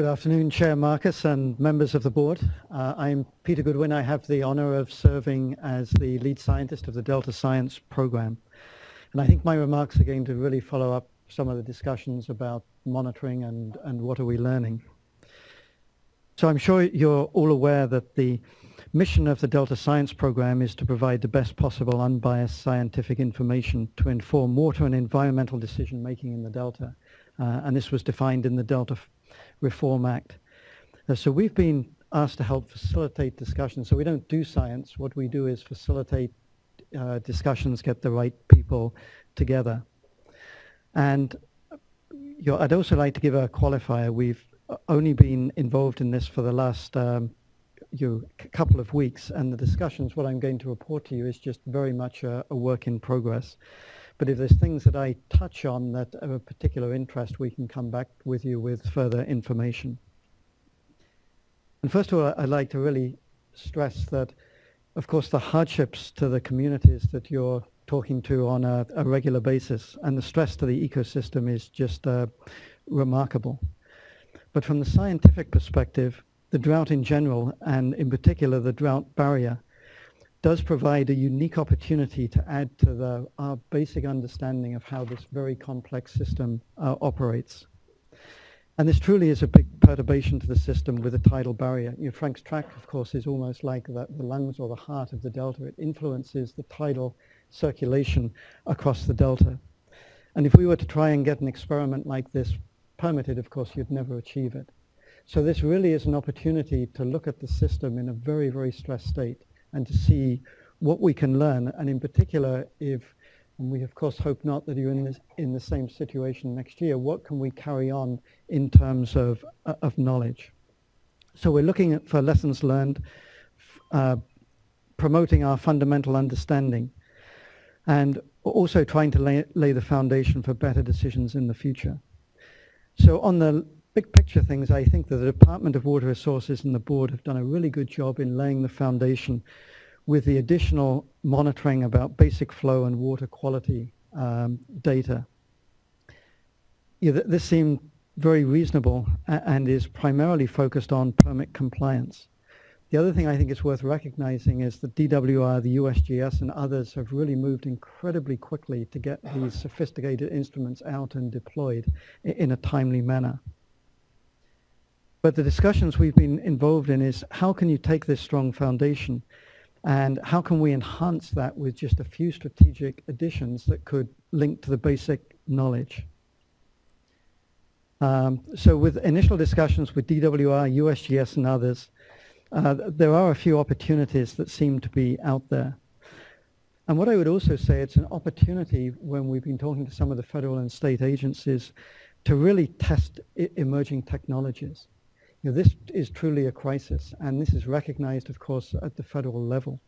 Good afternoon, Chair Marcus and members of the board. I'm Peter Goodwin. I have the honor of serving as the lead scientist of the Delta Science program. And I think my remarks are going to really follow up some of the discussions about monitoring and what are we learning. So I'm sure you're all aware that the mission of the Delta Science program is to provide the best possible unbiased scientific information to inform water and environmental decision making in the Delta. And this was defined in the Delta Reform Act. So we've been asked to help facilitate discussions. So we don't do science. What we do is facilitate discussions, get the right people together. And I'd also like to give a qualifier. We've only been involved in this for the last couple of weeks, and the discussions, what I'm going to report to you, is just very much a work in progress. But if there's things that I touch on that are of particular interest, we can come back with you with further information. And first of all, I'd like to really stress that, of course, the hardships to the communities that you're talking to on a regular basis and the stress to the ecosystem is just remarkable. But from the scientific perspective, the drought in general, and in particular the drought barrier, does provide a unique opportunity to add to our basic understanding of how this very complex system operates. And this truly is a big perturbation to the system with a tidal barrier. Frank's Track, of course, is almost like the lungs or the heart of the Delta. It influences the tidal circulation across the Delta. And if we were to try and get an experiment like this permitted, of course, you'd never achieve it. So this really is an opportunity to look at the system in a very, very stressed state and to see what we can learn, and in particular, and we of course hope not that you're in the same situation next year, what can we carry on in terms of knowledge? So we're looking for lessons learned, promoting our fundamental understanding, and also trying to lay the foundation for better decisions in the future. So on the big picture things, I think that the Department of Water Resources and the board have done a really good job in laying the foundation with the additional monitoring about basic flow and water quality data. This seemed very reasonable and is primarily focused on permit compliance. The other thing I think is worth recognizing is that DWR, the USGS, and others have really moved incredibly quickly to get these sophisticated instruments out and deployed in a timely manner. But the discussions we've been involved in is how can you take this strong foundation and how can we enhance that with just a few strategic additions that could link to the basic knowledge. So with initial discussions with DWR, USGS, and others, there are a few opportunities that seem to be out there. And what I would also say, it's an opportunity when we've been talking to some of the federal and state agencies to really test emerging technologies. This is truly a crisis, and this is recognized, of course, at the federal level.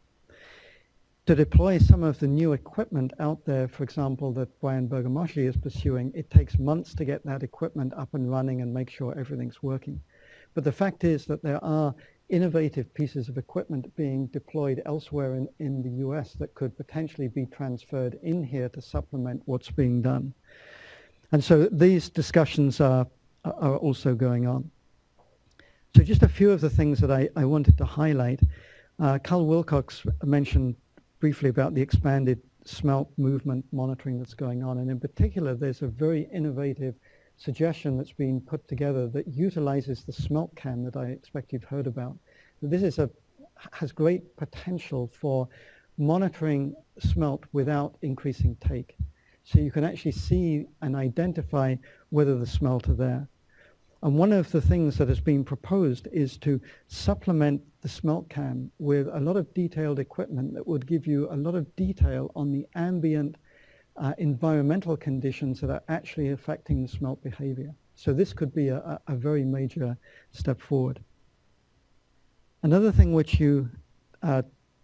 To deploy some of the new equipment out there, for example, that Brian Bergamaschi is pursuing, it takes months to get that equipment up and running and make sure everything's working. But the fact is that there are innovative pieces of equipment being deployed elsewhere in the US that could potentially be transferred in here to supplement what's being done. And so these discussions are also going on. So just a few of the things that I wanted to highlight. Carl Wilcox mentioned briefly about the expanded smelt movement monitoring that's going on. And in particular, there's a very innovative suggestion that's been put together that utilizes the smelt cam that I expect you've heard about. This has great potential for monitoring smelt without increasing take. So you can actually see and identify whether the smelt are there. And one of the things that has been proposed is to supplement the smelt cam with a lot of detailed equipment that would give you a lot of detail on the ambient environmental conditions that are actually affecting the smelt behavior. So this could be a very major step forward. Another thing which you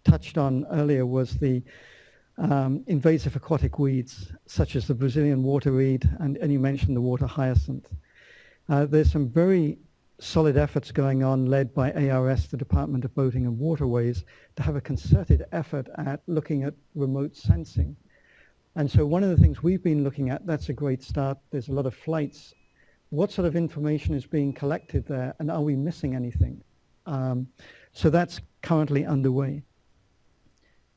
touched on earlier was the invasive aquatic weeds, such as the Brazilian water reed, and you mentioned the water hyacinth. There's some very solid efforts going on led by ARS, the Department of Boating and Waterways, to have a concerted effort at looking at remote sensing. And so one of the things we've been looking at, that's a great start. There's a lot of flights what sort of information is being collected there, and are we missing anything? So that's currently underway.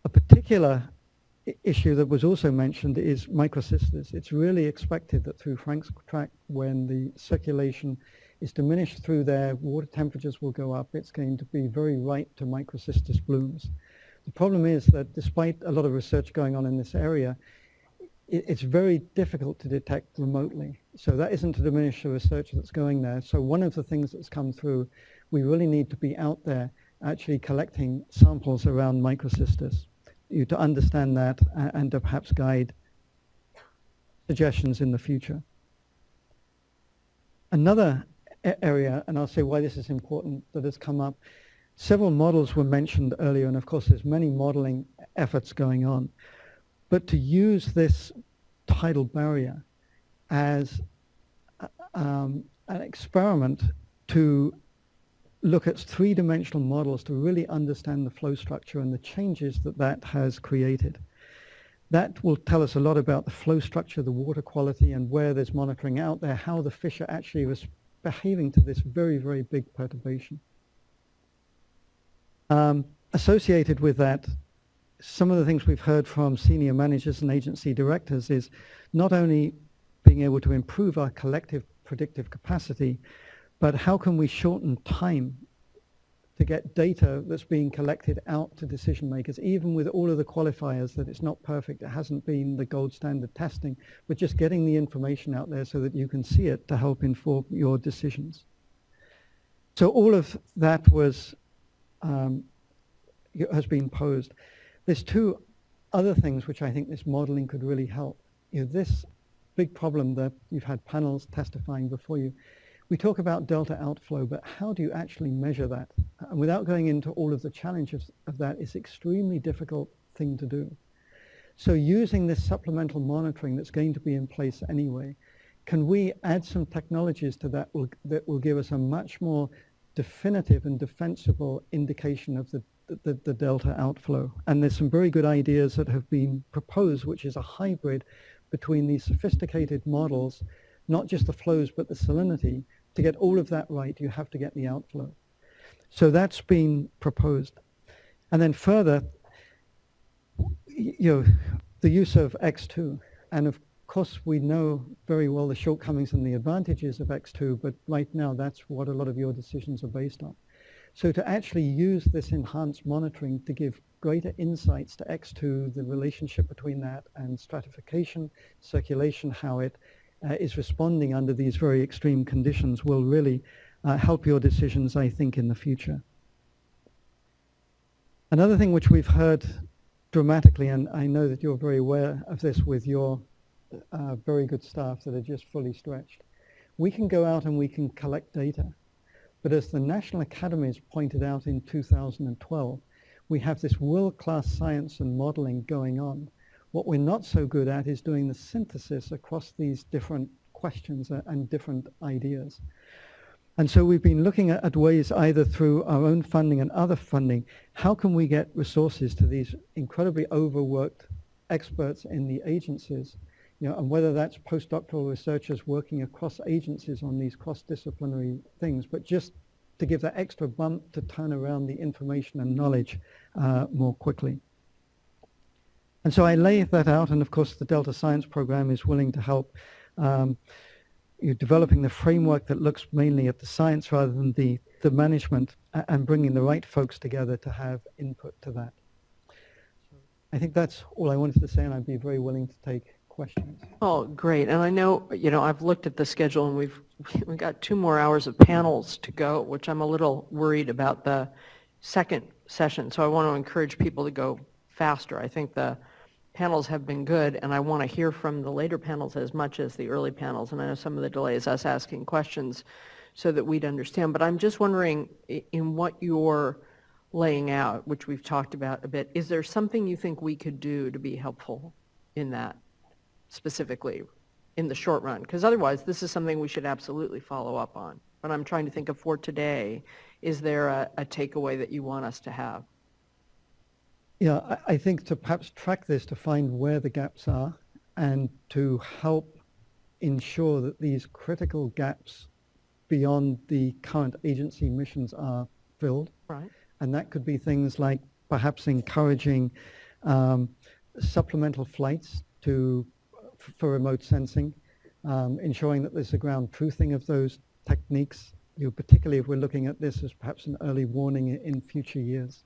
A particular issue that was also mentioned is microcystis. It's really expected that through Frank's tract, when the circulation is diminished through there, water temperatures will go up. It's going to be very ripe to microcystis blooms. The problem is that despite a lot of research going on in this area, it's very difficult to detect remotely. So that isn't to diminish the research that's going there. So one of the things that's come through, we really need to be out there actually collecting samples around microcystis to understand that and to perhaps guide suggestions in the future. Another area, and I'll say why this is important, that has come up, several models were mentioned earlier, and of course there's many modeling efforts going on. But to use this tidal barrier as an experiment to look at three-dimensional models to really understand the flow structure and the changes that that has created. That will tell us a lot about the flow structure, the water quality, and where there's monitoring out there, how the fish are actually behaving to this very, very big perturbation. Associated with that, some of the things we've heard from senior managers and agency directors is not only being able to improve our collective predictive capacity, but how can we shorten time to get data that's being collected out to decision makers, even with all of the qualifiers that it's not perfect, it hasn't been the gold standard testing, but just getting the information out there so that you can see it to help inform your decisions. So all of that was has been posed. There's two other things which I think this modeling could really help. This big problem that you've had panels testifying before you, we talk about delta outflow, but how do you actually measure that? And without going into all of the challenges of that, it's an extremely difficult thing to do. So using this supplemental monitoring that's going to be in place anyway, can we add some technologies to that that will give us a much more definitive and defensible indication of the delta outflow? And there's some very good ideas that have been proposed, which is a hybrid between these sophisticated models, not just the flows, but the salinity. To get all of that right, you have to get the outflow. So that's been proposed. And then further, the use of X2. And of course, we know very well the shortcomings and the advantages of X2, but right now that's what a lot of your decisions are based on. So to actually use this enhanced monitoring to give greater insights to X2, the relationship between that and stratification, circulation, how it is responding under these very extreme conditions will really help your decisions, I think, in the future. Another thing which we've heard dramatically, and I know that you're very aware of this with your very good staff that are just fully stretched, we can go out and we can collect data. But as the National Academies pointed out in 2012, we have this world-class science and modeling going on. What we're not so good at is doing the synthesis across these different questions and different ideas. And so we've been looking at ways either through our own funding and other funding, how can we get resources to these incredibly overworked experts in the agencies, and whether that's postdoctoral researchers working across agencies on these cross-disciplinary things, but just to give that extra bump to turn around the information and knowledge more quickly. And so I lay that out, and of course the Delta Science Program is willing to help developing the framework that looks mainly at the science rather than the management, and bringing the right folks together to have input to that. I think that's all I wanted to say, and I'd be very willing to take questions. Oh, great. And I know, I've looked at the schedule, and we've got 2 more hours of panels to go, which I'm a little worried about the second session. So I want to encourage people to go faster. I think the panels have been good, and I want to hear from the later panels as much as the early panels. And I know some of the delay is us asking questions so that we'd understand. But I'm just wondering, in what you're laying out, which we've talked about a bit, is there something you think we could do to be helpful in that, specifically in the short run? Because otherwise, this is something we should absolutely follow up on. But I'm trying to think of for today, is there a takeaway that you want us to have? Yeah, I think to perhaps track this to find where the gaps are and to help ensure that these critical gaps beyond the current agency missions are filled. Right. And that could be things like perhaps encouraging supplemental flights for remote sensing, ensuring that there's a ground truthing of those techniques, particularly if we're looking at this as perhaps an early warning in future years.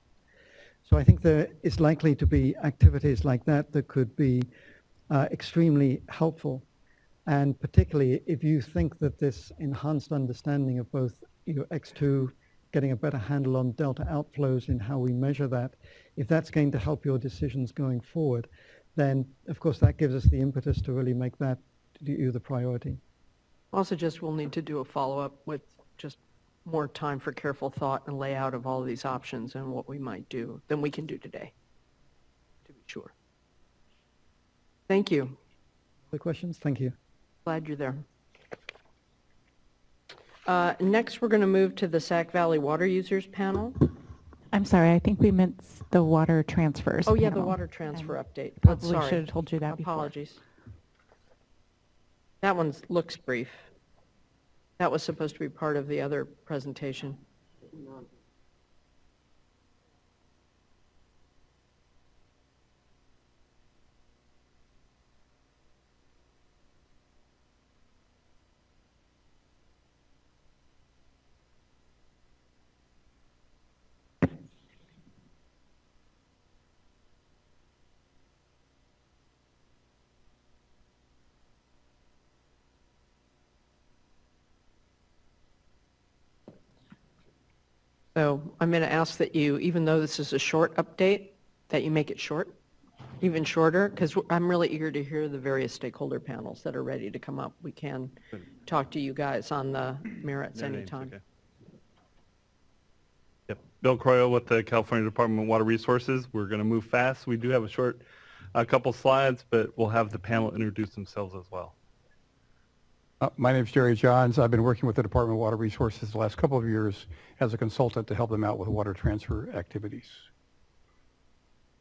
So I think there is likely to be activities like that that could be extremely helpful. And particularly if you think that this enhanced understanding of both your X2, getting a better handle on delta outflows in how we measure that, if that's going to help your decisions going forward, then of course that gives us the impetus to really make that the priority. Also, just we'll need to do a follow-up with just more time for careful thought and layout of all of these options and what we might do than we can do today, to be sure. Thank you. Other questions? Thank you. Glad you're there. Next, we're going to move to the Sac Valley Water Users Panel. I'm sorry, I think we meant the water transfers. Oh, yeah, the panel. water transfer update. Probably Sorry. should have told you that before. Apologies. That one looks brief. That was supposed to be part of the other presentation. So I'm going to ask that you, even though this is a short update, that you make it short, even shorter, because I'm really eager to hear the various stakeholder panels that are ready to come up. We can talk to you guys on the merits anytime. Okay. Yep. Bill Croyle with the California Department of Water Resources. We're going to move fast. We do have a couple slides, but we'll have the panel introduce themselves as well. My name is Jerry Johns. I've been working with the Department of Water Resources the last couple of years as a consultant to help them out with water transfer activities.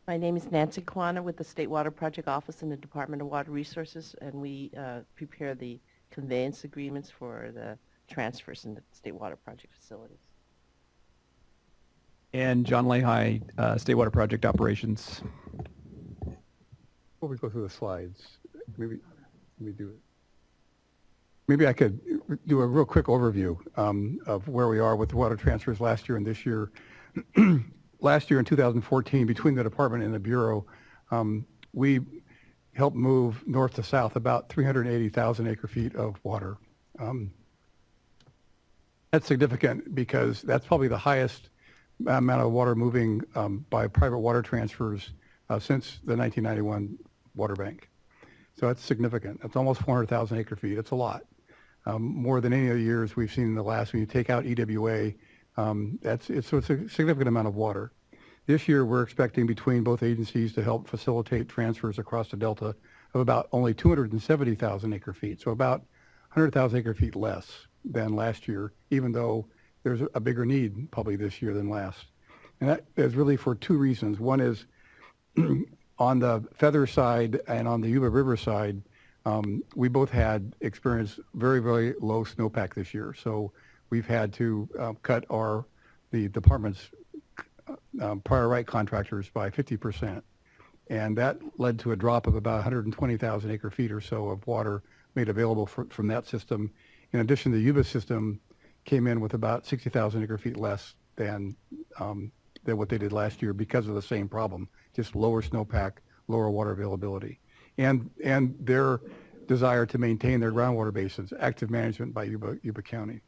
My name is Nancy Kwana with the State Water Project Office in the Department of Water Resources, and we prepare the conveyance agreements for the transfers in the State Water Project facilities. And John Lehi, State Water Project Operations. Before we go through the slides, maybe do it. Maybe I could do a real quick overview of where we are with water transfers last year and this year. Last year in 2014, between the department and the Bureau, we helped move north to south about 380,000 acre feet of water. That's significant because that's probably the highest amount of water moving by private water transfers since the 1991 Water Bank. So that's significant. That's almost 400,000 acre feet. It's a lot. More than any of the years we've seen in the last, when you take out EWA, it's a significant amount of water. This year we're expecting between both agencies to help facilitate transfers across the Delta of about only 270,000 acre feet, so about 100,000 acre feet less than last year, even though there's a bigger need probably this year than last. And that is really for two reasons. One is on the Feather side and on the Yuba River side, we both had experienced very, very low snowpack this year. So we've had to cut the department's prior right contractors by 50%. And that led to a drop of about 120,000 acre feet or so of water made available from that system. In addition, the Yuba system came in with about 60,000 acre feet less than what they did last year because of the same problem, just lower snowpack, lower water availability. And their desire to maintain their groundwater basins, active management by Yuba County.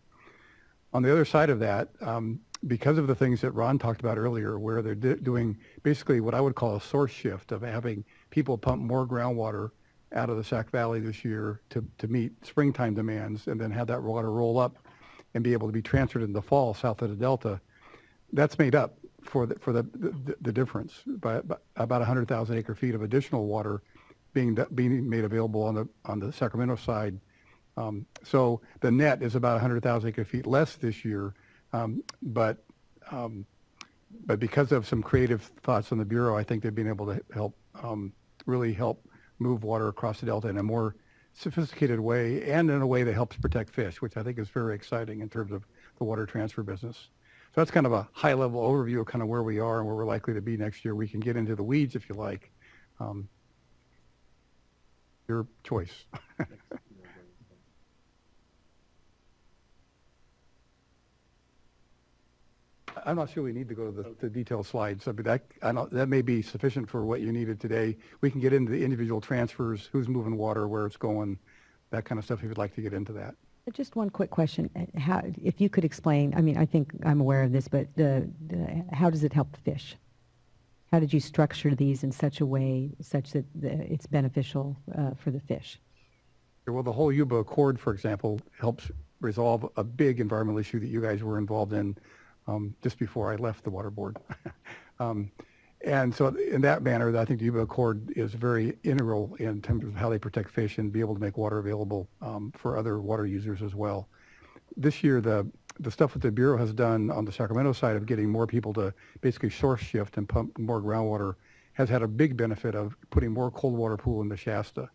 On the other side of that, because of the things that Ron talked about earlier, where they're doing basically what I would call a source shift of having people pump more groundwater out of the Sac Valley this year to meet springtime demands and then have that water roll up and be able to be transferred in the fall south of the Delta, that's made up for the difference by about 100,000 acre feet of additional water being made available on the Sacramento side. So the net is about 100,000 acre feet less this year, but because of some creative thoughts on the Bureau, I think they've been able to help really help move water across the Delta in a more sophisticated way and in a way that helps protect fish, which I think is very exciting in terms of the water transfer business. So that's kind of a high-level overview of kind of where we are and where we're likely to be next year. We can get into the weeds if you like. Your choice. I'm not sure we need to go to the detailed slides. I mean, that may be sufficient for what you needed today. We can get into the individual transfers, who's moving water, where it's going, that kind of stuff if you'd like to get into that. Just one quick question. How, if you could explain, I mean, I think I'm aware of this, but how does it help the fish? How did you structure these in such a way such that it's beneficial for the fish? Well, the whole Yuba Accord, for example, helps resolve a big environmental issue that you guys were involved in just before I left the water board. And so in that manner, I think the Yuba Accord is very integral in terms of how they protect fish and be able to make water available for other water users as well. This year, the stuff that the Bureau has done on the Sacramento side of getting more people to basically source shift and pump more groundwater has had a big benefit of putting more cold water pool into Shasta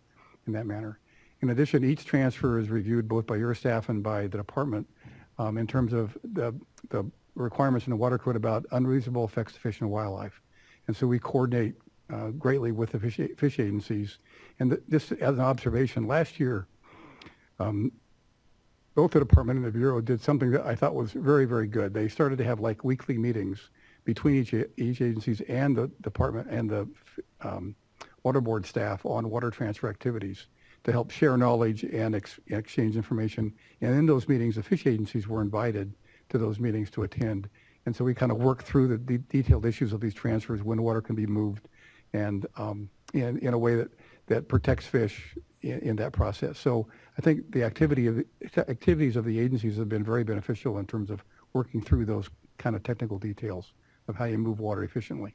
in that manner. In addition, each transfer is reviewed both by your staff and by the department in terms of the requirements in the water code about unreasonable effects to fish and wildlife. And so we coordinate greatly with the fish agencies. And just as an observation, last year, both the department and the Bureau did something that I thought was very, very good. They started to have like weekly meetings between each agencies and the department and the water board staff on water transfer activities to help share knowledge and exchange information. And in those meetings, the fish agencies were invited to those meetings to attend. And so we kind of work through the detailed issues of these transfers, when water can be moved, and in a way that protects fish in that process. So I think the activities of the agencies have been very beneficial in terms of working through those kind of technical details of how you move water efficiently.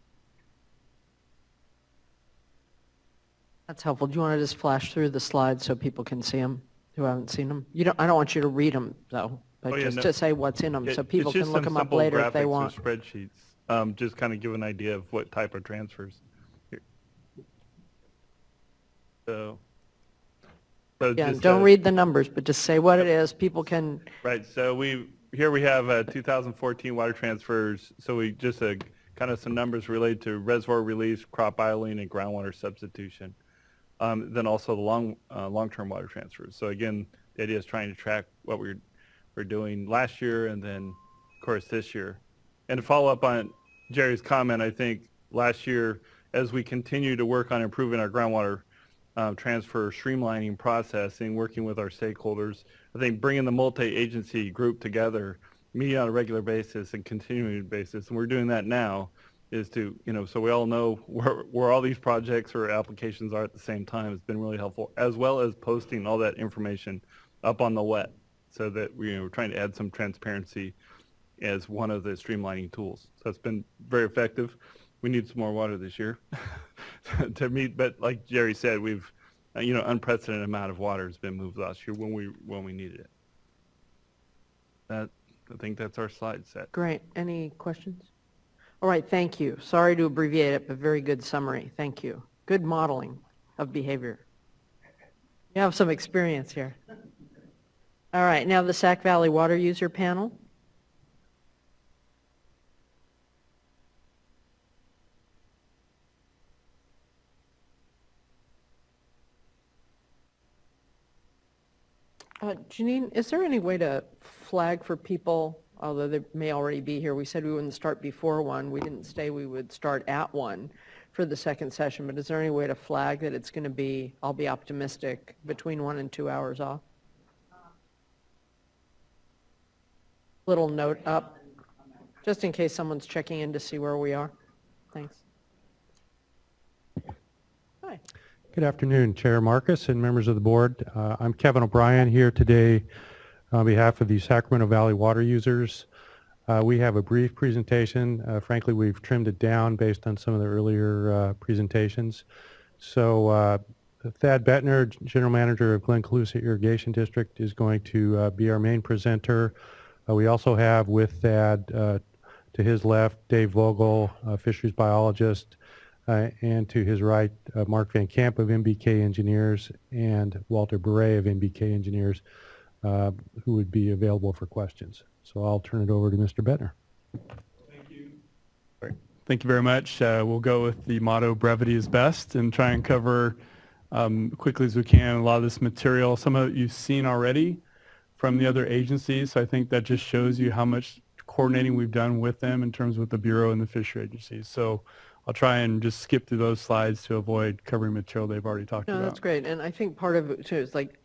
That's helpful. Do you want to just flash through the slides so people can see them who haven't seen them? I don't want you to read them, though. But to say what's in them so people can look them up later if they want. Spreadsheets, just kind of give an idea of what type of transfers. Here. So yeah, don't read the numbers, but just say what it is. People can. Right. So here we have 2014 water transfers. So we just kind of some numbers related to reservoir release, crop idling, and groundwater substitution. Then also the long-term water transfers. So again, the idea is trying to track what we're doing last year and then, of course, this year. And to follow up on Jerry's comment, I think last year, as we continue to work on improving our groundwater transfer streamlining processing, working with our stakeholders, I think bringing the multi-agency group together, meeting on a regular basis and continuing basis, and we're doing that now, is to, so we all know where all these projects or applications are at the same time. It's been really helpful, as well as posting all that information up on the web, so that we're trying to add some transparency as one of the streamlining tools. So it's been very effective. We need some more water this year to meet, but like Jerry said, we've, unprecedented amount of water has been moved last year when we needed it. I think that's our slide set. Great. Any questions? All right, thank you. Sorry to abbreviate it, but very good summary. Thank you. Good modeling of behavior. You have some experience here. All right, now the Sac Valley Water User Panel. Janine, is there any way to flag for people, although they may already be here? We said we wouldn't start before 1. We didn't say we would start at 1 for the second session, but is there any way to flag that it's going to be, I'll be optimistic, between 1 and 2 hours off? Little note up, just in case someone's checking in to see where we are. Thanks. Hi. Good afternoon, Chair Marcus and members of the board. I'm Kevin O'Brien here today on behalf of the Sacramento Valley water users. We have a brief presentation. Frankly, we've trimmed it down based on some of the earlier presentations. So Thad Bettner, General Manager of Glenn-Colusa Irrigation District, is going to be our main presenter. We also have with Thad to his left, Dave Vogel, a fisheries biologist, and to his right, Mark Van Camp of MBK Engineers and Walter Beret of MBK Engineers, who would be available for questions. So I'll turn it over to Mr. Bettner. Thank you. Thank you very much. We'll go with the motto, brevity is best, and try and cover quickly as we can a lot of this material. Some of it you've seen already from the other agencies, so I think that just shows you how much coordinating we've done with them in terms with the Bureau and the fishery agencies. So I'll try and just skip through those slides to avoid covering material they've already talked about. That's great, and I think part of it too is like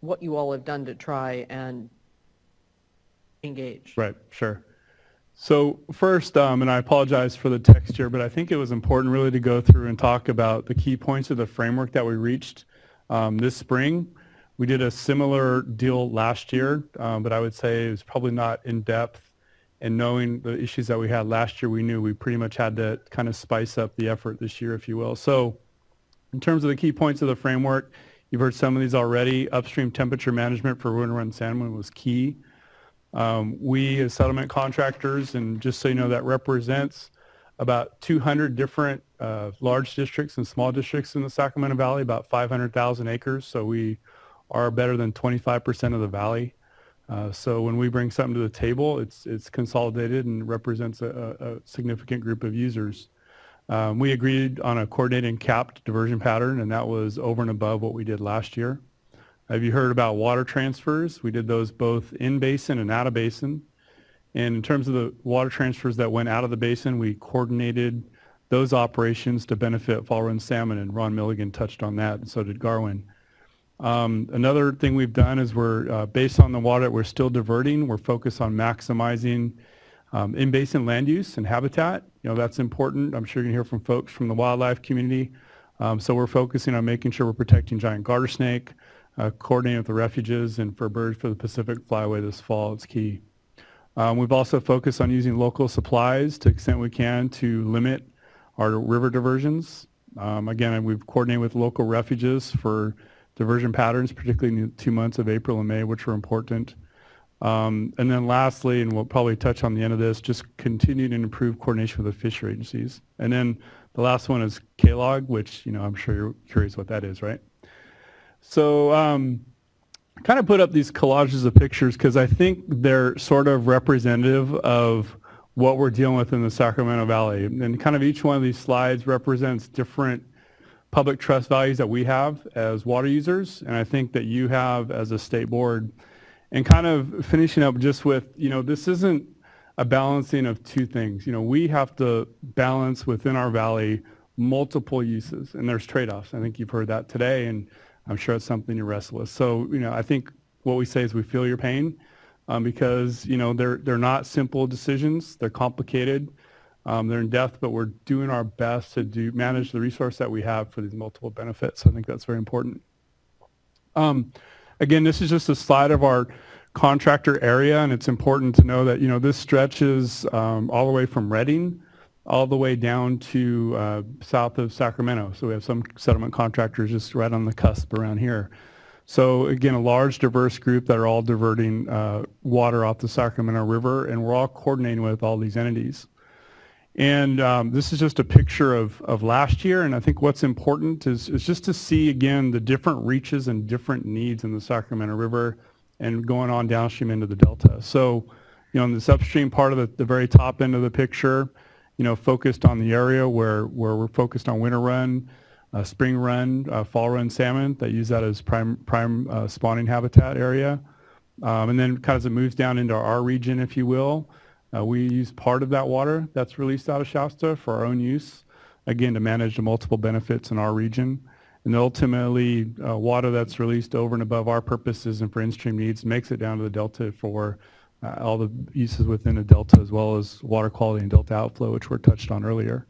what you all have done to try and engage. Right, sure. So first, and I apologize for the text here, but I think it was important really to go through and talk about the key points of the framework that we reached this spring. We did a similar deal last year, but I would say it was probably not in depth. And knowing the issues that we had last year, we knew we pretty much had to kind of spice up the effort this year, if you will. So in terms of the key points of the framework, you've heard some of these already. Upstream temperature management for winter run salmon was key. We as settlement contractors, and just so you know, that represents about 200 different large districts and small districts in the Sacramento Valley, about 500,000 acres. So we are better than 25% of the valley. So when we bring something to the table, it's consolidated and represents a significant group of users. We agreed on a coordinated and capped diversion pattern, and that was over and above what we did last year. Have you heard about water transfers? We did those both in basin and out of basin. And in terms of the water transfers that went out of the basin, we coordinated those operations to benefit fall run salmon, and Ron Milligan touched on that, and so did Garwin. Another thing we've done is we're, based on the water that we're still diverting, we're focused on maximizing in-basin land use and habitat. You know, that's important. I'm sure you're going to hear from folks from the wildlife community. So we're focusing on making sure we're protecting giant garter snake, coordinating with the refuges, and for birds for the Pacific flyway this fall. It's key. We've also focused on using local supplies to the extent we can to limit our river diversions. Again, we've coordinated with local refuges for diversion patterns, particularly in the 2 months of April and May, which are important. And then lastly, and we'll probably touch on the end of this, just continue to improve coordination with the fishery agencies. And then the last one is Klog, which, you know, I'm sure you're curious what that is, right? So kind of put up these collages of pictures because I think they're sort of representative of what we're dealing with in the Sacramento Valley. And kind of each one of these slides represents different public trust values that we have as water users, and I think that you have as a state board. And kind of finishing up just with, you know, this isn't a balancing of two things. You know, we have to balance within our valley multiple uses, and there's trade-offs. I think you've heard that today, and I'm sure it's something you wrestle with. So, you know, I think what we say is we feel your pain because, you know, they're not simple decisions. They're complicated. They're in depth, but we're doing our best to manage the resource that we have for these multiple benefits. I think that's very important. Again, this is just a slide of our contractor area, and it's important to know that, you know, this stretches all the way from Redding all the way down to south of Sacramento. So we have some settlement contractors just right on the cusp around here. So again, a large, diverse group that are all diverting water off the Sacramento River, and we're all coordinating with all these entities. And this is just a picture of last year, and I think what's important is just to see, again, the different reaches and different needs in the Sacramento River and going on downstream into the Delta. So, you know, in this upstream part of the very top end of the picture, you know, focused on the area where we're focused on winter run, spring run, fall run salmon that use that as prime spawning habitat area. And then kind of as it moves down into our region, if you will, we use part of that water that's released out of Shasta for our own use, again, to manage the multiple benefits in our region. And ultimately, water that's released over and above our purposes and for in-stream needs makes it down to the Delta for all the uses within the Delta, as well as water quality and Delta outflow, which were touched on earlier.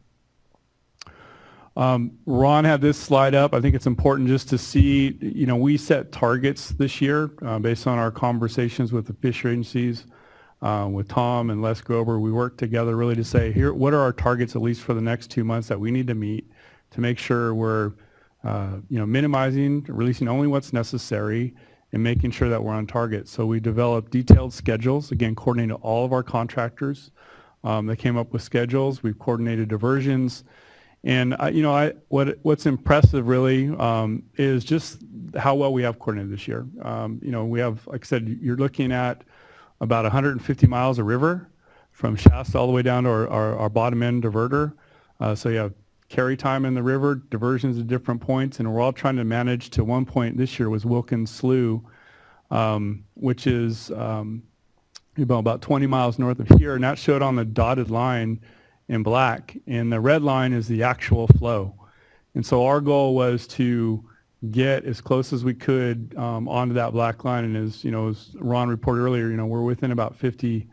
Ron had this slide up. I think it's important just to see, you know, we set targets this year based on our conversations with the fishery agencies. With Tom and Les Grover, we worked together really to say, here, what are our targets, at least for the next 2 months, that we need to meet to make sure we're, you know, minimizing, releasing only what's necessary, and making sure that we're on target. So we developed detailed schedules, again, coordinated all of our contractors. They came up with schedules. We've coordinated diversions. And what's impressive really is just how well we have coordinated this year. We have, like I said, you're looking at about 150 miles of river from Shasta all the way down to our bottom end diverter. So you have carry time in the river, diversions at different points, and we're all trying to manage. To one point this year was Wilkins Slough, which is about 20 miles north of here, and that showed on the dotted line in black, and the red line is the actual flow. And so our goal was to get as close as we could onto that black line, and as Ron reported earlier, we're within about 50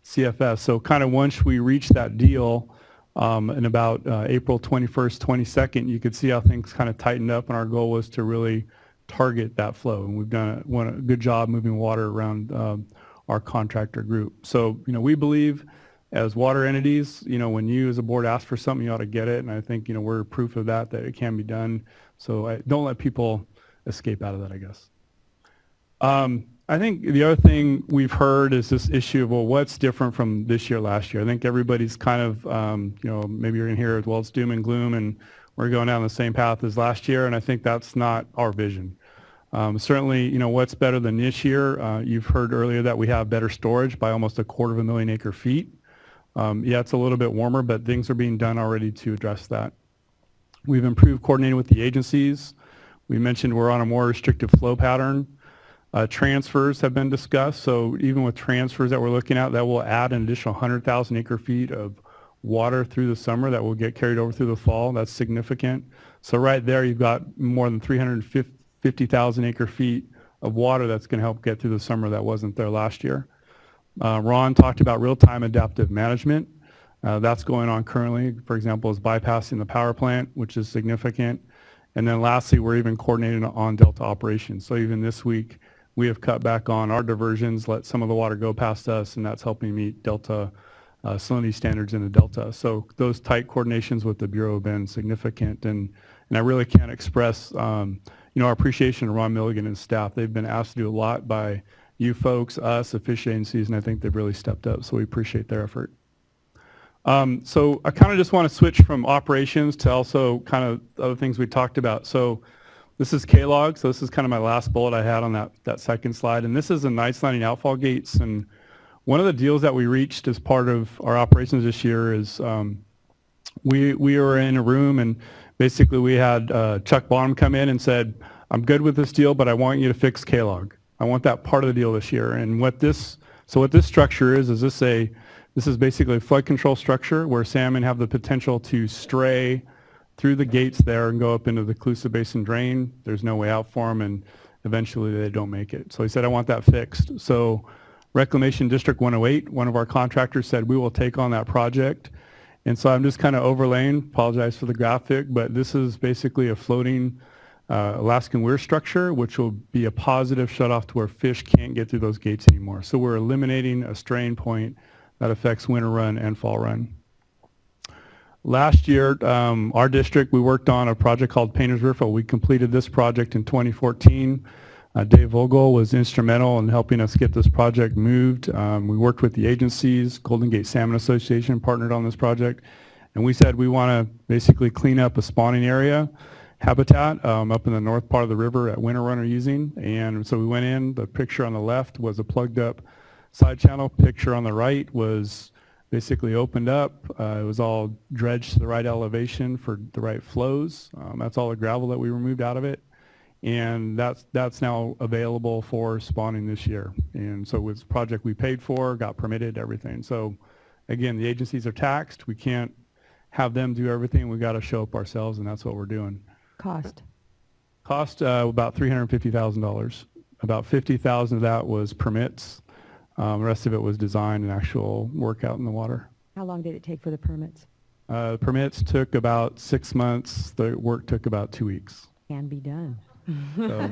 CFS. So kind of once we reached that deal in about April 21st, 22nd, you could see how things kind of tightened up, and our goal was to really target that flow. And we've done a good job moving water around our contractor group. So, we believe as water entities, when you as a board ask for something, you ought to get it. And I think, we're proof of that it can be done. So don't let people escape out of that, I guess. I think the other thing we've heard is this issue of, well, what's different from this year, last year? I think everybody's kind of, maybe you're going to hear, well, it's doom and gloom and we're going down the same path as last year. And I think that's not our vision. Certainly, what's better than this year? You've heard earlier that we have better storage by almost 250,000 acre feet. Yeah, it's a little bit warmer, but things are being done already to address that. We've improved coordinating with the agencies. We mentioned we're on a more restrictive flow pattern. Transfers have been discussed, so even with transfers that we're looking at, that will add an additional 100,000 acre feet of water through the summer that will get carried over through the fall. That's significant. So right there, you've got more than 350,000 acre feet of water that's going to help get through the summer that wasn't there last year. Ron talked about real-time adaptive management. That's going on currently. For example, is bypassing the power plant, which is significant. And then lastly, we're even coordinating on Delta operations. So even this week, we have cut back on our diversions, let some of the water go past us, and that's helping meet Delta salinity standards in the Delta. So those tight coordinations with the Bureau have been significant, and I really can't express our appreciation to Ron Milligan and staff. They've been asked to do a lot by you folks, us, the fish agencies, and I think they've really stepped up, so we appreciate their effort. So I kind of just want to switch from operations to also kind of other things we talked about. So this is Klog, so this is kind of my last bullet I had on that second slide, and this is the nice landing outfall gates. And one of the deals that we reached as part of our operations this year is we were in a room, and basically we had Chuck Bonham come in and said, I'm good with this deal, but I want you to fix Klog. I want that part of the deal this year. And what this structure is this is basically a flood control structure where salmon have the potential to stray through the gates there and go up into the Colusa Basin drain. There's no way out for them, and eventually they don't make it. So he said, I want that fixed. So Reclamation District 108, one of our contractors, said we will take on that project. And so I'm just kind of overlaying, apologize for the graphic, but this is basically a floating Alaskan weir structure, which will be a positive shutoff to where fish can't get through those gates anymore. So we're eliminating a strain point that affects winter run and fall run. Last year, our district, we worked on a project called Painter's Riffle. We completed this project in 2014. Dave Vogel was instrumental in helping us get this project moved. We worked with the agencies. Golden Gate Salmon Association partnered on this project. And we said we want to basically clean up a spawning area habitat up in the north part of the river at winter run are using. And so we went in. The picture on the left was a plugged up side channel. Picture on the right was basically opened up. It was all dredged to the right elevation for the right flows. That's all the gravel that we removed out of it. And that's now available for spawning this year. And so it's a project we paid for, got permitted, everything. So again, the agencies are taxed. We can't have them do everything. We've got to show up ourselves, and that's what we're doing. Cost? Cost about $350,000. About $50,000 of that was permits. The rest of it was design and actual work out in the water. How long did it take for the permits? The permits took about 6 months. The work took about 2 weeks. Can be done. So,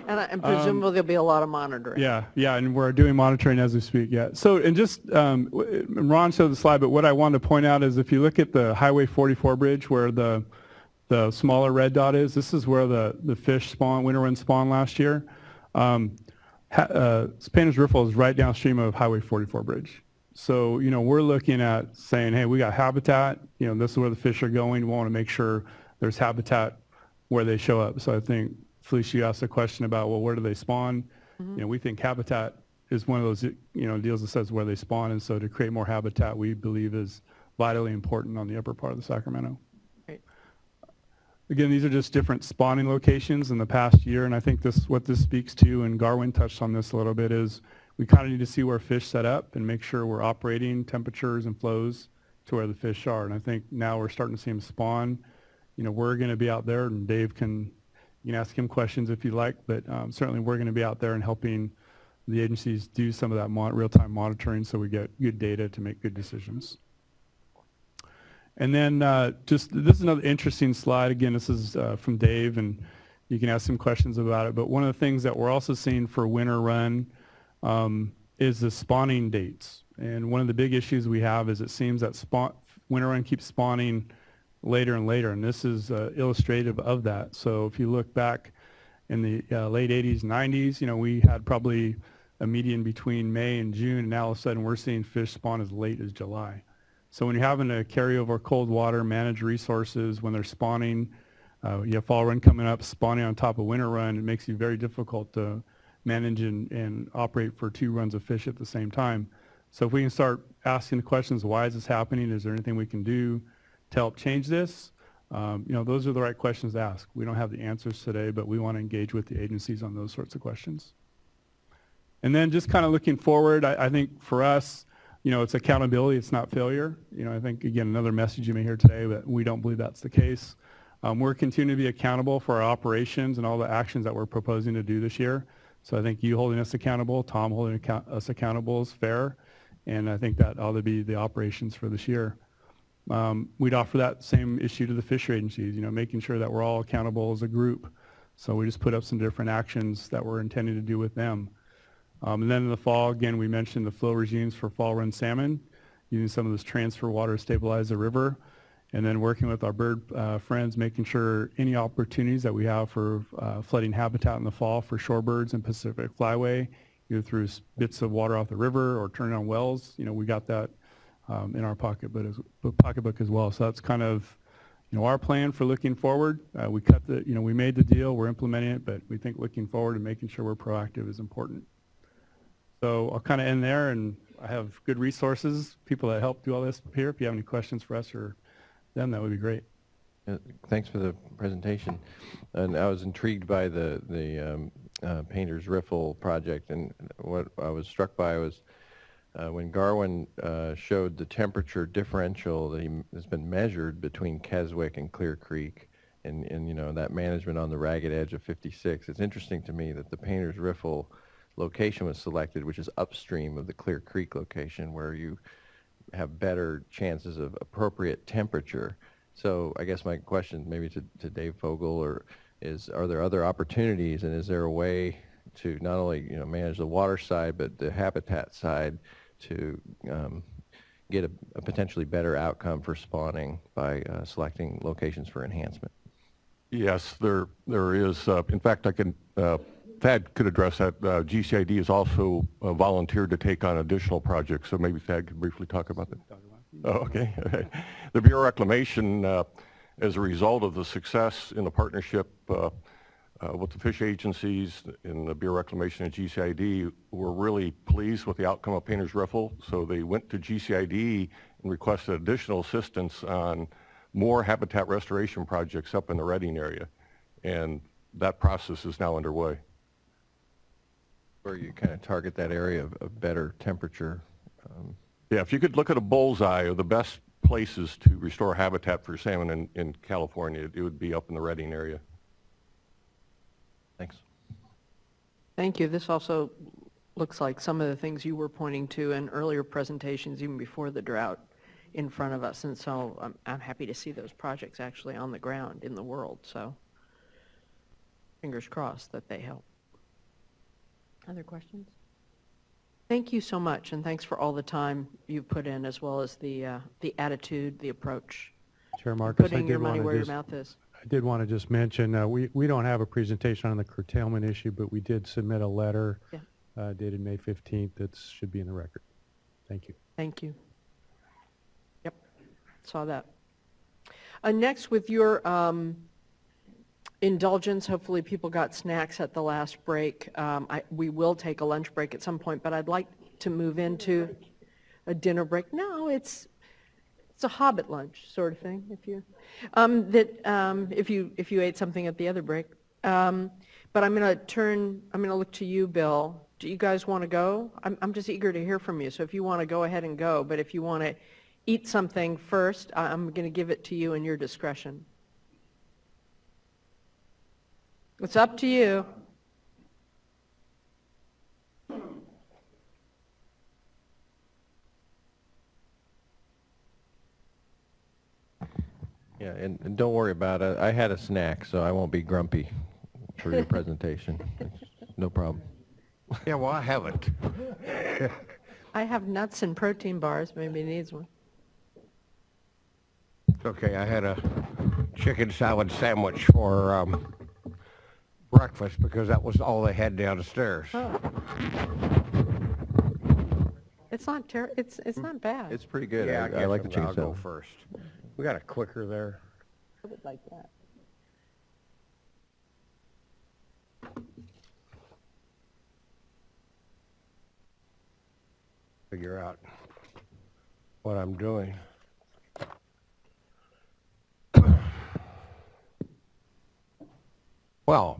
and presumably there'll be a lot of monitoring. yeah, and we're doing monitoring as we speak. Yeah. So, and just Ron showed the slide, but what I wanted to point out is if you look at the Highway 44 bridge where the smaller red dot is, this is where the fish spawn, winter run spawned last year. Painter's Riffle is right downstream of Highway 44 bridge. So, you know, we're looking at saying, hey, we got habitat, you know, this is where the fish are going. We want to make sure there's habitat where they show up. So I think, Felicia, you asked a question about, well, where do they spawn? You know, we think habitat is one of those, you know, deals that says where they spawn. And so to create more habitat, we believe is vitally important on the upper part of the Sacramento. Right. Again, these are just different spawning locations in the past year. And I think what this speaks to, and Garwin touched on this a little bit, is we kind of need to see where fish set up and make sure we're operating temperatures and flows to where the fish are. And I think now we're starting to see them spawn. You know, we're going to be out there, and Dave you can ask him questions if you like, but certainly we're going to be out there and helping the agencies do some of that real-time monitoring so we get good data to make good decisions. And then this is another interesting slide. Again, this is from Dave, and you can ask some questions about it. But one of the things that we're also seeing for winter run is the spawning dates. And one of the big issues we have is it seems that winter run keeps spawning later and later, and this is illustrative of that. So if you look back in the late 80s, 90s, you know, we had probably a median between May and June, and now all of a sudden we're seeing fish spawn as late as July. So when you're having to carry over cold water, manage resources, when they're spawning, you have fall run coming up, spawning on top of winter run, it makes it very difficult to manage and operate for 2 runs of fish at the same time. So if we can start asking the questions, why is this happening? Is there anything we can do to help change this? You know, those are the right questions to ask. We don't have the answers today, but we want to engage with the agencies on those sorts of questions. And then just kind of looking forward, I think for us, you know, it's accountability, it's not failure. You know, I think, again, another message you may hear today, but we don't believe that's the case. We're continuing to be accountable for our operations and all the actions that we're proposing to do this year. So I think you holding us accountable, Tom holding us accountable is fair, and I think that ought to be the operations for this year. We'd offer that same issue to the fishery agencies, you know, making sure that we're all accountable as a group. So we just put up some different actions that we're intending to do with them. And then in the fall, again, we mentioned the flow regimes for fall run salmon, using some of this transfer water to stabilize the river, and then working with our bird friends, making sure any opportunities that we have for flooding habitat in the fall for shorebirds and Pacific flyway, either through bits of water off the river or turning on wells, you know, we got that in our pocketbook as well. So that's kind of, you know, our plan for looking forward. We made the deal, we're implementing it, but we think looking forward and making sure we're proactive is important. So I'll kind of end there, and I have good resources, people that help do all this here. If you have any questions for us or them, that would be great. Thanks for the presentation. And I was intrigued by the Painter's Riffle project, and what I was struck by was when Garwin showed the temperature differential that has been measured between Keswick and Clear Creek, and you know, that management on the ragged edge of 56. It's interesting to me that the Painter's Riffle location was selected, which is upstream of the Clear Creek location, where you have better chances of appropriate temperature. So I guess my question maybe to Dave Fogel are there other opportunities, and is there a way to not only, you know, manage the water side but the habitat side to get a potentially better outcome for spawning by selecting locations for enhancement? Yes, there is. In fact, I can. Thad could address that. GCID has also volunteered to take on additional projects, so maybe Thad could briefly talk about that. Oh, okay. The Bureau of Reclamation, as a result of the success in the partnership with the fish agencies in the Bureau of Reclamation and GCID, were really pleased with the outcome of Painter's Riffle, so they went to GCID and requested additional assistance on more habitat restoration projects up in the Redding area, and that process is now underway. Where you kind of target that area of better temperature. Yeah, if you could look at a bullseye of the best places to restore habitat for salmon in California, it would be up in the Redding area. Thanks. Thank you. This also looks like some of the things you were pointing to in earlier presentations, even before the drought, in front of us. And so I'm happy to see those projects actually on the ground in the world. So fingers crossed that they help. Other questions? Thank you so much, and thanks for all the time you've put in, as well as the attitude, the approach. Chair Marcus, Putting your money where your mouth is. I did want to just mention, we don't have a presentation on the curtailment issue, but we did submit a letter dated May 15th that should be in the record. Thank you. Thank you. Yep, saw that. Next, with your indulgence, hopefully people got snacks at the last break. We will take a lunch break at some point, but I'd like to move into a dinner break. No, it's a Hobbit lunch sort of thing. If you ate something at the other break. But I'm going to look to you, Bill. Do you guys want to go? I'm just eager to hear from you. So if you want to go ahead and go, but if you want to eat something first, I'm going to give it to you in your discretion. It's up to you. Yeah, and don't worry about it. I had a snack, so I won't be grumpy for your presentation. No problem. Yeah, well, I haven't. I have nuts and protein bars. Maybe he needs one. Okay, I had a chicken salad sandwich for breakfast because that was all they had downstairs. Oh. It's not it's not bad. It's pretty good. Yeah, I like the chicken I'll salad. go first. We got a clicker there. I would like that. Figure out what I'm doing. Well,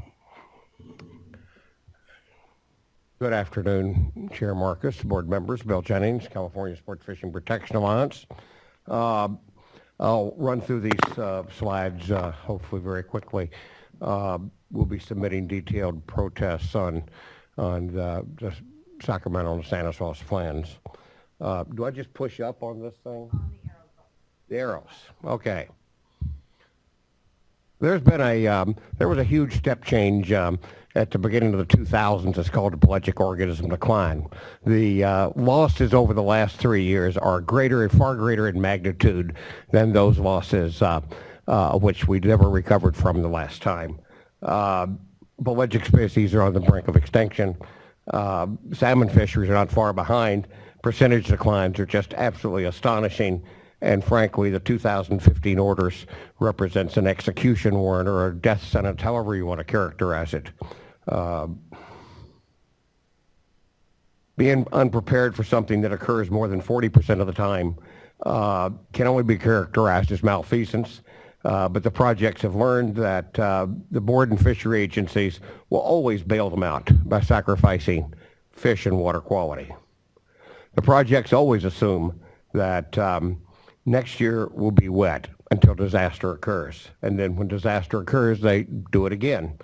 good afternoon, Chair Marcus, board members, Bill Jennings, California Sport Fishing Protection Alliance. I'll run through these slides hopefully very quickly. We'll be submitting detailed protests on the Sacramento and Stanislaus plans. Do I just push up on this thing? The arrows. Okay. There's been there was a huge step change at the beginning of the 2000s. It's called the pelagic organism decline. The losses over the last 3 years are far greater in magnitude than those losses which we never recovered from the last time. Pelagic species are on the brink of extinction. Salmon fisheries are not far behind. Percentage declines are just absolutely astonishing. And frankly, the 2015 orders represents an execution warrant or a death sentence, however you want to characterize it. Being unprepared for something that occurs more than 40% of the time can only be characterized as malfeasance. But the projects have learned that the board and fishery agencies will always bail them out by sacrificing fish and water quality. The projects always assume that next year will be wet until disaster occurs. And then when disaster occurs, they do it again.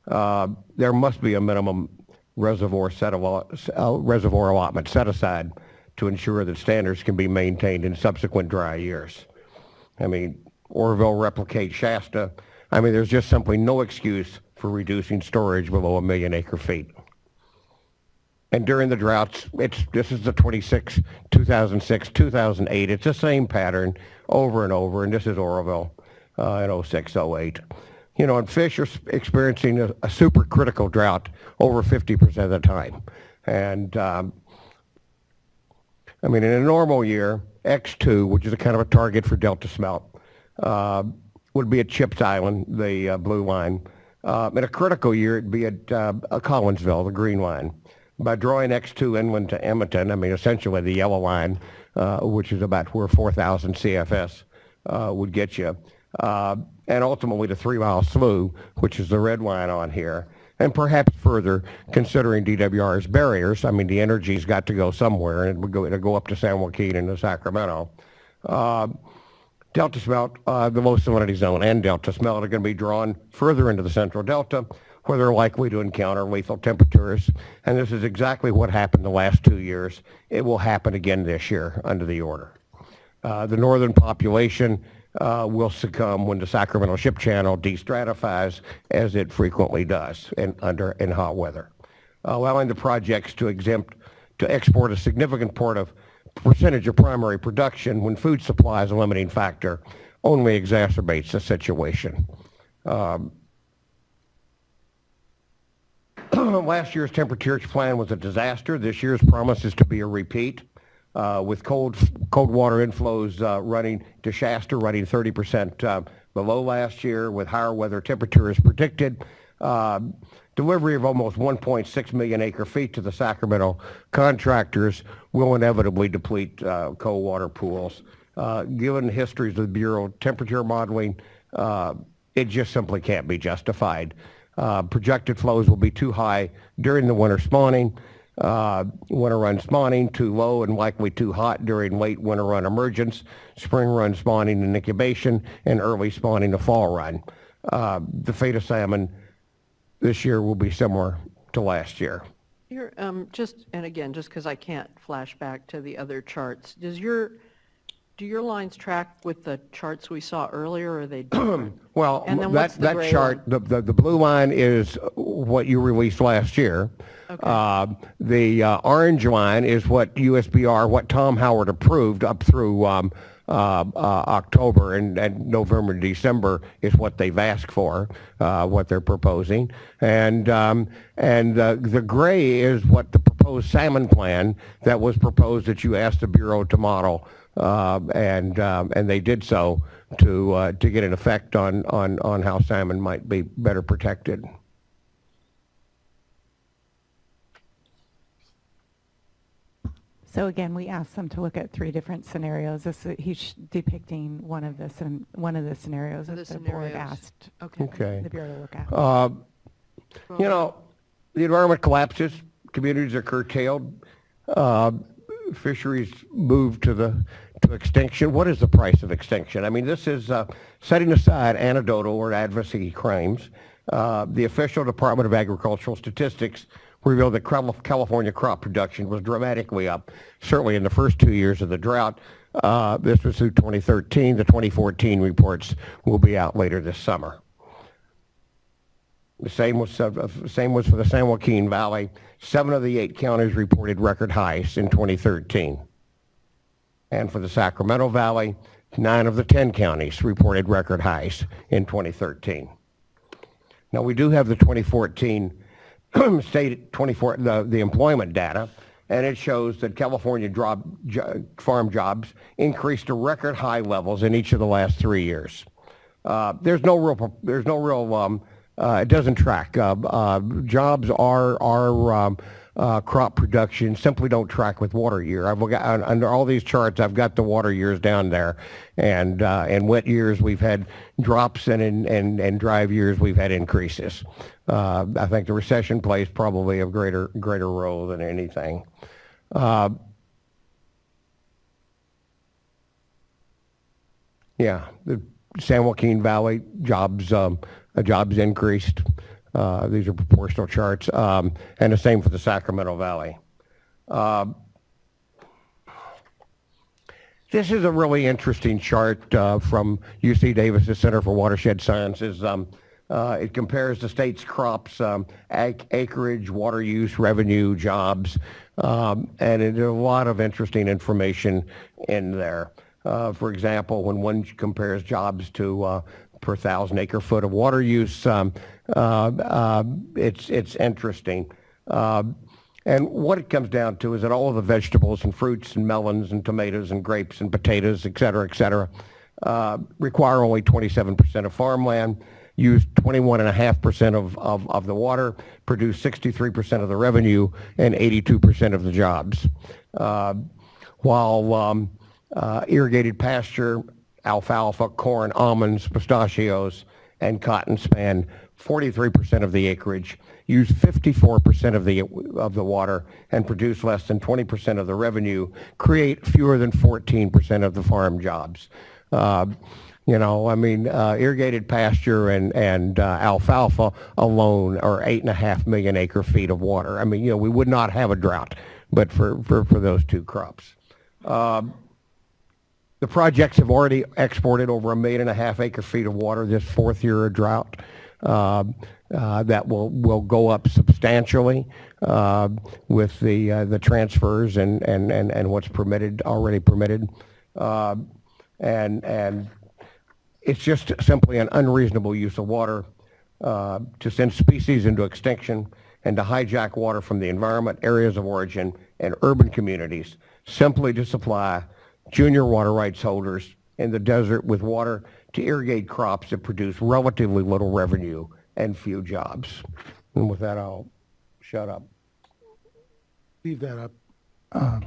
There must be a minimum reservoir allotment set aside to ensure that standards can be maintained in subsequent dry years. I mean, Oroville replicates Shasta. I mean, there's just simply no excuse for reducing storage below 1 million acre feet. And during the droughts, this is the 2006, 2008. It's the same pattern over and over, and this is Oroville in 06, 08. You know, and fish are experiencing a supercritical drought over 50% of the time. And, I mean, in a normal year, X2, which is a kind of a target for Delta smelt, would be at Chips Island, the blue line. In a critical year, it'd be at Collinsville, the green line. By drawing X2 inland to Edmonton, I mean, essentially the yellow line, which is about where 4,000 CFS would get you, and ultimately the 3 Mile Slough, which is the red line on here, and perhaps further, considering DWR's barriers. I mean, the energy's got to go somewhere, and it'll go up to San Joaquin and to Sacramento. Delta smelt, the low salinity zone and Delta smelt are going to be drawn further into the central Delta, where they're likely to encounter lethal temperatures. And this is exactly what happened the last 2 years. It will happen again this year under the order. The northern population will succumb when the Sacramento Ship Channel destratifies, as it frequently does in hot weather. Allowing the projects to export a significant percentage of primary production when food supply is a limiting factor only exacerbates the situation. Last year's temperature plan was a disaster. This year's promises to be a repeat. with cold water inflows running to Shasta, running 30% below last year, with higher weather temperatures predicted. Delivery of almost 1.6 million acre feet to the Sacramento contractors will inevitably deplete cold water pools. Given the histories of the Bureau temperature modeling, it just simply can't be justified. Projected flows will be too high during the winter spawning, winter run spawning, too low and likely too hot during late winter run emergence, spring run spawning and incubation, and early spawning to fall run. The fate of salmon this year will be similar to last year. Here, and again, just because I can't flash back to the other charts, do your lines track with the charts we saw earlier, or are they different? Well, and then that chart, the blue line is what you released last year. Okay. The orange line is what USBR, what Tom Howard approved up through October, and November and December is what they've asked for, what they're proposing. And the gray is what the proposed salmon plan that was proposed that you asked the Bureau to model. And they did so to get an effect on how salmon might be better protected. So again, we asked them to look at 3 different scenarios. He's depicting one of the scenarios that the board asked the Bureau to look at. You know, the environment collapses, communities are curtailed, fisheries move to extinction. What is the price of extinction? I mean, this is setting aside anecdotal or advocacy claims. The official Department of Agricultural Statistics revealed that California crop production was dramatically up, certainly in the first 2 years of the drought. This was through 2013. The 2014 reports will be out later this summer. The same was for the San Joaquin Valley. 7 of the 8 counties reported record highs in 2013. And for the Sacramento Valley, 9 of the 10 counties reported record highs in 2013. Now, we do have the 2014 the employment data, and it shows that California farm jobs increased to record high levels in each of the last 3 years. It doesn't track. Jobs are crop production simply don't track with water year. Under all these charts, I've got the water years down there, and in wet years we've had drops, and in dry years we've had increases. I think the recession plays probably a greater role than anything. Yeah, the San Joaquin Valley jobs increased. These are proportional charts, and the same for the Sacramento Valley. This is a really interesting chart from UC Davis' Center for Watershed Sciences. It compares the state's crops, acreage, water use, revenue, jobs, and there's a lot of interesting information in there. For example, when one compares jobs to per 1,000 acre foot of water use, it's interesting. And what it comes down to is that all of the vegetables and fruits and melons and tomatoes and grapes and potatoes, et cetera, require only 27% of farmland, use 21.5% of the water, produce 63% of the revenue, and 82% of the jobs. While irrigated pasture, alfalfa, corn, almonds, pistachios, and cotton span 43% of the acreage, use 54% of the water, and produce less than 20% of the revenue, create fewer than 14% of the farm jobs. Irrigated pasture and alfalfa alone are 8.5 million acre feet of water. We would not have a drought, but for those 2 crops. The projects have already exported over 1.5 million acre feet of water this 4th year of drought. That will go up substantially with the transfers and what's already permitted. And it's just simply an unreasonable use of water to send species into extinction and to hijack water from the environment, areas of origin, and urban communities simply to supply junior water rights holders in the desert with water to irrigate crops that produce relatively little revenue and few jobs. And with that, I'll shut up. Leave that up.